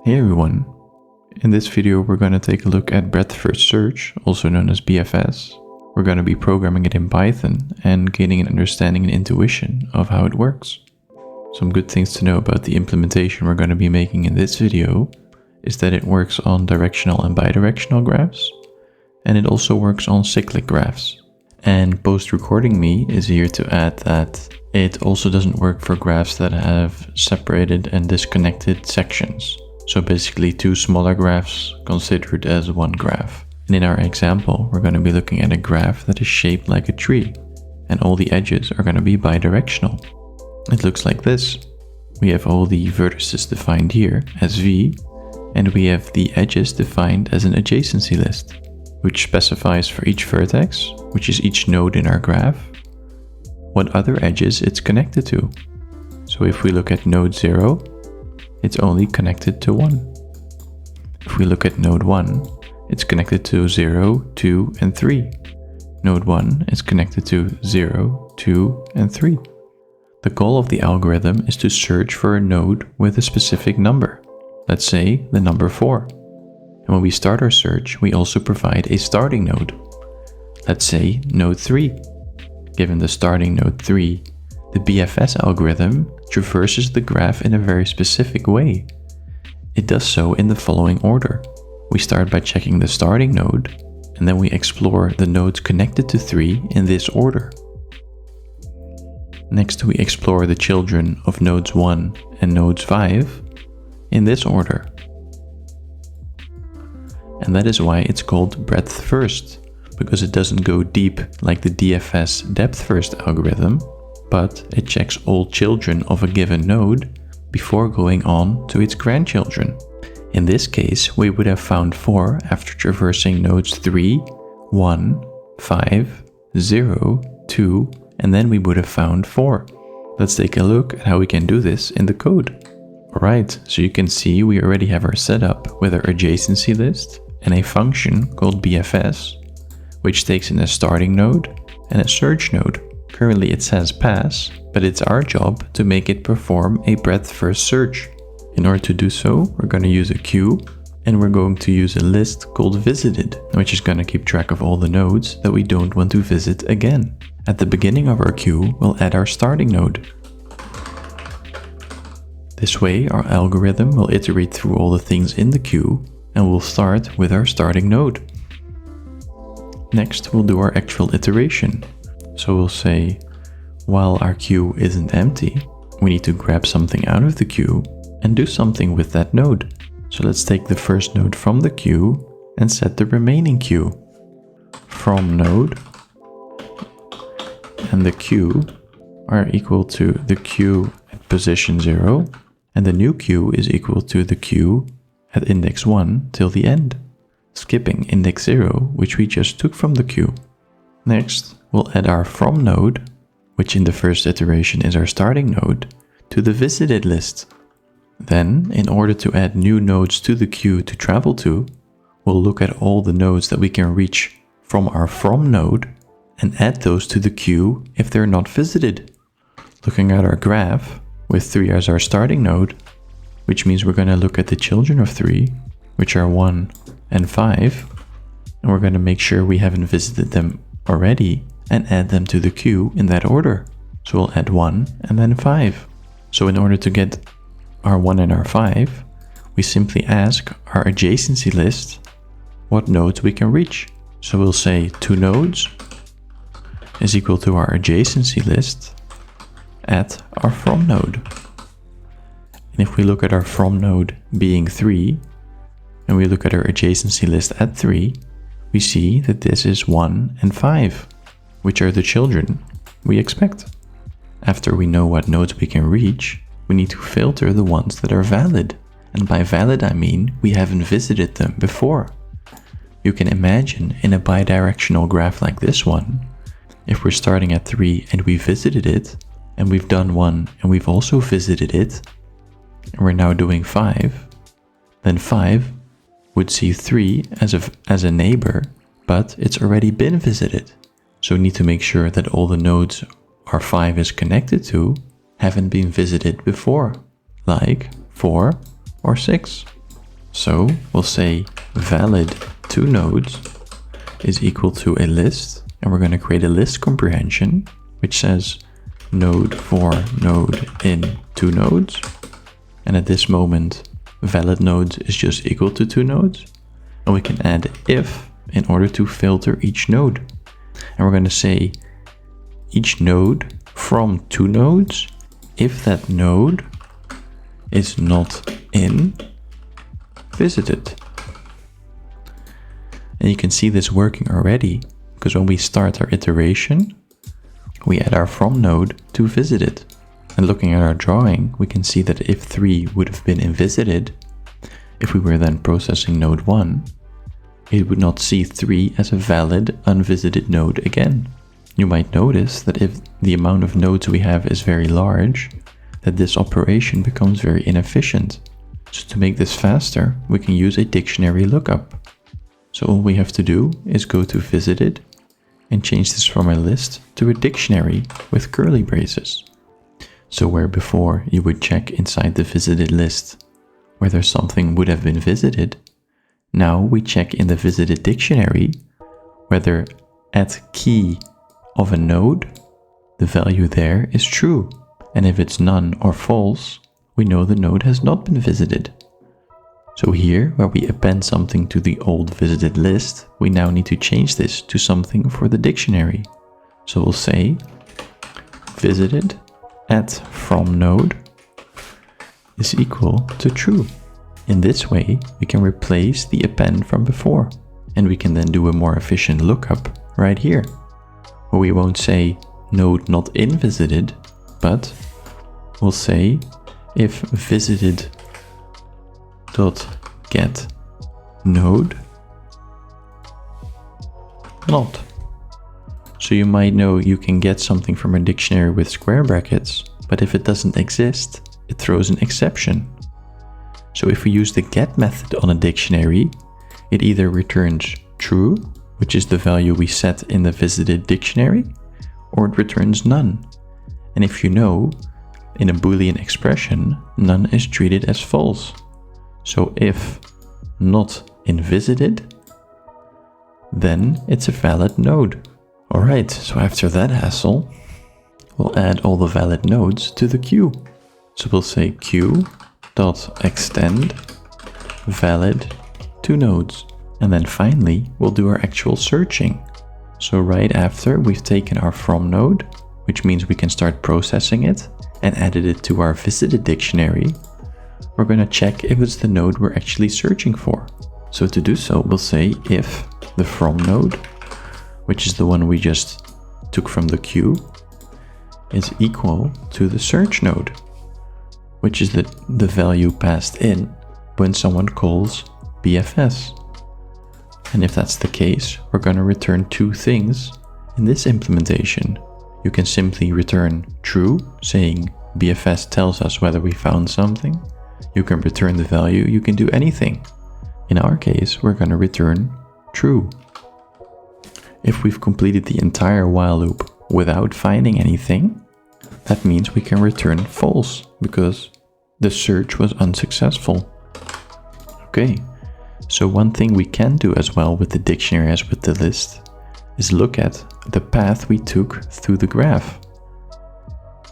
Hey everyone, in this video we're going to take a look at breadth first search, also known as BFS. We're going to be programming it in Python and gaining an understanding and intuition of how it works. Some good things to know about the implementation we're going to be making in this video is that it works on directional and bidirectional graphs, and it also works on cyclic graphs. And post-recording me is here to add that it also doesn't work for graphs that have separated and disconnected sections. So basically two smaller graphs considered as one graph. And in our example, we're going to be looking at a graph that is shaped like a tree, and all the edges are going to be bidirectional. It looks like this. We have all the vertices defined here as V, and we have the edges defined as an adjacency list, which specifies for each vertex, which is each node in our graph, what other edges it's connected to. So if we look at node 0, it's only connected to 1. If we look at node 1, it's connected to 0, 2, and 3. Node 1 is connected to 0, 2, and 3. The goal of the algorithm is to search for a node with a specific number, let's say the number 4. And when we start our search, we also provide a starting node, let's say node 3. Given the starting node 3, the BFS algorithm traverses the graph in a very specific way. It does so in the following order. We start by checking the starting node, and then we explore the nodes connected to 3 in this order. Next, we explore the children of nodes 1 and nodes 5 in this order. And that is why it's called breadth first, because it doesn't go deep like the DFS depth first algorithm, but it checks all children of a given node before going on to its grandchildren. In this case, we would have found 4 after traversing nodes 3, 1, 5, 0, 2, and then we would have found 4. Let's take a look at how we can do this in the code. Alright, so you can see we already have our setup with our adjacency list and a function called BFS, which takes in a starting node and a search node. Currently it says pass, but it's our job to make it perform a breadth first search. In order to do so, we're going to use a queue, and we're going to use a list called visited, which is going to keep track of all the nodes that we don't want to visit again. At the beginning of our queue, we'll add our starting node. This way, our algorithm will iterate through all the things in the queue, and we'll start with our starting node. Next, we'll do our actual iteration. So we'll say, while our queue isn't empty, we need to grab something out of the queue and do something with that node. So let's take the first node from the queue and set the remaining queue. From node and the queue are equal to the queue at position 0, and the new queue is equal to the queue at index 1 till the end, skipping index 0, which we just took from the queue. Next, we'll add our from node, which in the first iteration is our starting node, to the visited list. Then, in order to add new nodes to the queue to travel to, we'll look at all the nodes that we can reach from our from node and add those to the queue if they're not visited. Looking at our graph, with 3 as our starting node, which means we're going to look at the children of 3, which are 1 and 5, and we're going to make sure we haven't visited them already and add them to the queue in that order. So we'll add 1 and then 5. So in order to get our 1 and our 5, we simply ask our adjacency list what nodes we can reach. So we'll say 2 nodes is equal to our adjacency list at our from node. And if we look at our from node being 3, and we look at our adjacency list at 3, we see that this is 1 and 5, which are the children we expect. After we know what nodes we can reach, we need to filter the ones that are valid. And by valid I mean we haven't visited them before. You can imagine in a bidirectional graph like this one, if we're starting at 3 and we visited it, and we've done 1 and we've also visited it, and we're now doing 5, then 5 would see 3 as a neighbor, but it's already been visited. So we need to make sure that all the nodes our 5 is connected to haven't been visited before, like 4 or 6. So we'll say valid 2nodes is equal to a list, and we're going to create a list comprehension, which says node for node in 2nodes. And at this moment, valid nodes is just equal to 2nodes. And we can add if in order to filter each node. And we're going to say each node from 2nodes if that node is not in visited. And you can see this working already, because when we start our iteration, we add our from node to visited. And looking at our drawing, we can see that if 3 would have been in visited, if we were then processing node 1, it would not see 3 as a valid unvisited node again. You might notice that if the amount of nodes we have is very large, that this operation becomes very inefficient. So to make this faster, we can use a dictionary lookup. So all we have to do is go to visited and change this from a list to a dictionary with curly braces. So where before you would check inside the visited list whether something would have been visited, now we check in the visited dictionary whether at key of a node, the value there is true. And if it's none or false, we know the node has not been visited. So here, where we append something to the old visited list, we now need to change this to something for the dictionary. So we'll say visited at from node is equal to true. In this way, we can replace the append from before, and we can then do a more efficient lookup right here, where we won't say node not in visited, but we'll say if visited dot get node not. So you might know you can get something from a dictionary with square brackets, but if it doesn't exist, it throws an exception. So if we use the get method on a dictionary, it either returns true, which is the value we set in the visited dictionary, or it returns none. And if you know, in a Boolean expression, none is treated as false. So if not in visited, then it's a valid node. Alright, so after that hassle, we'll add all the valid nodes to the queue. So we'll say queue.extend valid 2nodes. And then finally, we'll do our actual searching. So right after we've taken our from node, which means we can start processing it, and added it to our visited dictionary, we're going to check if it's the node we're actually searching for. So to do so, we'll say if the from node, which is the one we just took from the queue, is equal to the search node, which is the value passed in when someone calls BFS. And if that's the case, we're going to return two things in this implementation. You can simply return true, saying BFS tells us whether we found something. You can return the value, you can do anything. In our case, we're going to return true. If we've completed the entire while loop without finding anything, that means we can return false because the search was unsuccessful. Okay, so one thing we can do as well with the dictionary as with the list is look at the path we took through the graph.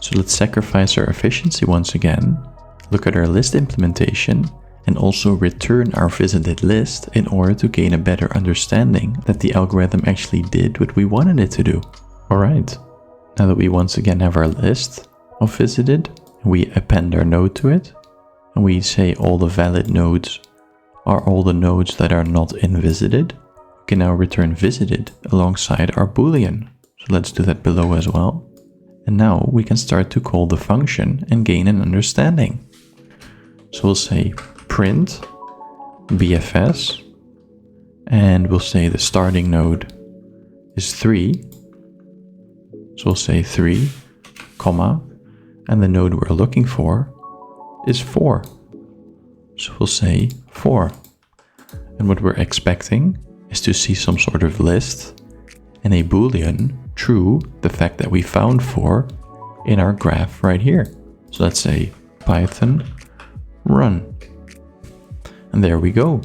So let's sacrifice our efficiency once again, look at our list implementation, and also return our visited list in order to gain a better understanding that the algorithm actually did what we wanted it to do. Alright, now that we once again have our list of visited, we append our node to it, and we say all the valid nodes are all the nodes that are not in visited. We can now return visited alongside our boolean. So let's do that below as well. And now we can start to call the function and gain an understanding. So we'll say print BFS, and we'll say the starting node is 3. So we'll say 3, comma, and the node we're looking for is 4. So we'll say 4. And what we're expecting is to see some sort of list and a boolean true, the fact that we found 4 in our graph right here. So let's say Python run. And And there we go.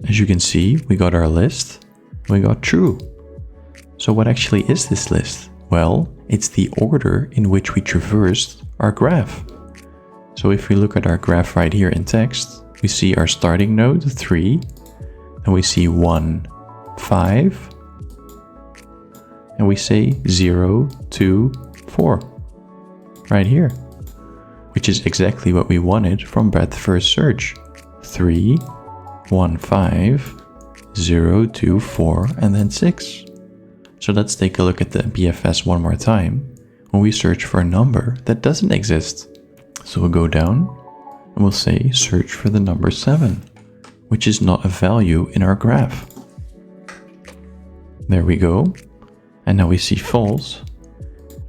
As you can see, we got our list. We got true. So what actually is this list? Well, it's the order in which we traversed our graph. So if we look at our graph right here in text, we see our starting node 3, and we see 1, 5, and we say 0, 2, 4 right here, which is exactly what we wanted from breadth first search. 3, 1, 5, 0, 2, 4, and then 6. So let's take a look at the BFS one more time when we search for a number that doesn't exist. So we'll go down and we'll say search for the number 7, which is not a value in our graph. There we go. And now we see false.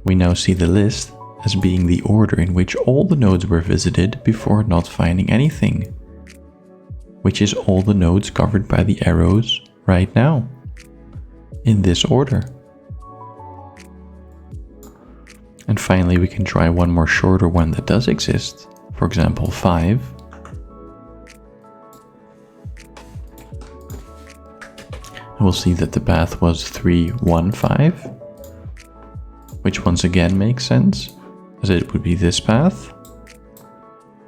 We now see the list as being the order in which all the nodes were visited before not finding anything, which is all the nodes covered by the arrows right now, in this order. And finally, we can try one more shorter one that does exist. For example, 5. And we'll see that the path was 3, 1, 5, which once again makes sense, as it would be this path.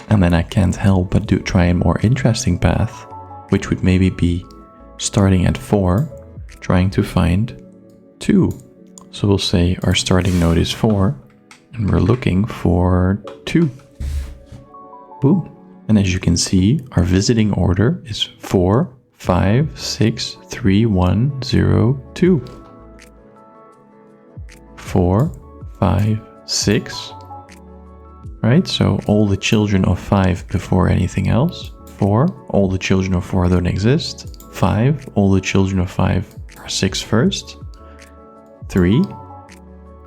And then I can't help but try a more interesting path, which would maybe be starting at 4, trying to find 2. So we'll say our starting node is 4, and we're looking for 2. Boom. And as you can see, our visiting order is 4, 5, 6, 3, 1, 0, 2. 4, 5, 6. Right, so all the children of 5 before anything else. 4, all the children of 4 don't exist. 5, all the children of 5 are 6 first. 3,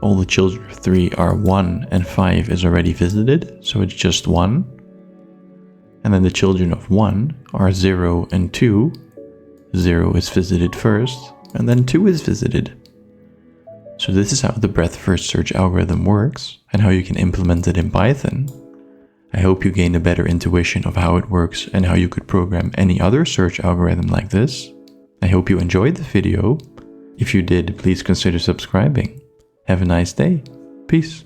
all the children of 3 are 1 and 5 is already visited, so it's just 1. And then the children of 1 are 0 and 2. 0 is visited first, and then 2 is visited. So this is how the breadth first search algorithm works and how you can implement it in Python. I hope you gained a better intuition of how it works and how you could program any other search algorithm like this. I hope you enjoyed the video. If you did, please consider subscribing. Have a nice day. Peace.